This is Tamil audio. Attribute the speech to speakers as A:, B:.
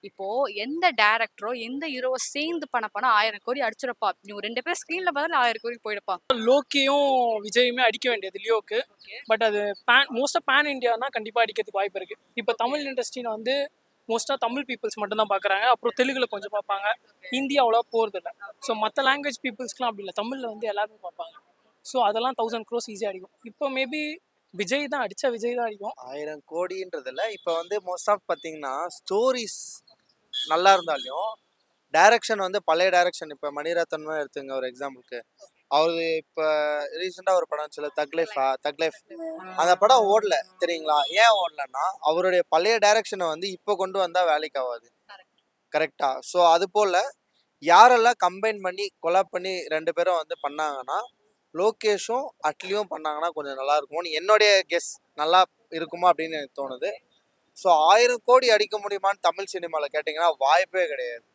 A: இப்போ எந்த டைரக்டரோ, எந்த ஹீரோவோ சேர்ந்து பண்ண படம் 1000 கோடி அடிச்சிருப்பா. இவங்க 2 பேரும் ஸ்க்ரீன்ல பார்த்தாலே 1000 கோடி போயிடுப்பா.
B: லோக்கியும் விஜயுமே அடிக்க வேண்டியது லியோக்கு. பட் அது மோஸ்ட்டாக பேன் இண்டியானா கண்டிப்பாக அடிக்கிறதுக்கு வாய்ப்பு இருக்குது. இப்போ தமிழ் இண்டஸ்ட்ரியில் வந்து மோஸ்ட்டாக தமிழ் பீப்புள்ஸ் மட்டும் தான் பார்க்குறாங்க. அப்புறம் தெலுங்குல கொஞ்சம் பார்ப்பாங்க. ஹிந்தி அவ்வளோ போகிறதில்ல. ஸோ மற்ற லாங்குவேஜ் பீப்புள்ஸ்க்குலாம் அப்படி இல்லை. தமிழில் வந்து எல்லாருமே பார்ப்பாங்க. ஸோ அதெல்லாம் 1000 க்ரோஸ் ஈஸியாக அடிக்கும். இப்போ மேபி விஜய் தான் விஜய் தான் அடிக்கும்.
C: 1000 கோடின்றதுல இப்போ வந்து மோஸ்ட் ஆஃப் பார்த்தீங்கன்னா ஸ்டோரிஸ் நல்லா இருந்தாலும் டைரக்ஷன் வந்து பழைய டைரக்ஷன். இப்போ மணிரத்னம் எடுத்துங்க ஒரு எக்ஸாம்பிளுக்கு. அவரு இப்போ ரீசெண்டாக ஒரு படம் சொல்ல தக்லைஃப் அந்த படம் ஓடல தெரியுங்களா? ஏன் ஓடலன்னா அவருடைய பழைய டைரக்ஷனை வந்து இப்போ கொண்டு வந்தால் வேலைக்கு ஆகாது. கரெக்டா? ஸோ அது போல் யாரெல்லாம் கம்பைன் பண்ணி கொலாப் பண்ணி 2 பேரும் வந்து பண்ணாங்கன்னா லோகேஷும் அட்லியும் பண்ணாங்கன்னா கொஞ்சம் நல்லா இருக்கும்னு என்னுடைய கெஸ். நல்லா இருக்குமா அப்படின்னு எனக்கு தோணுது. ஸோ 1000 கோடி அடிக்க முடியுமான்னு தமிழ் சினிமாவில் கேட்டிங்கன்னா வாய்ப்பே கிடையாது.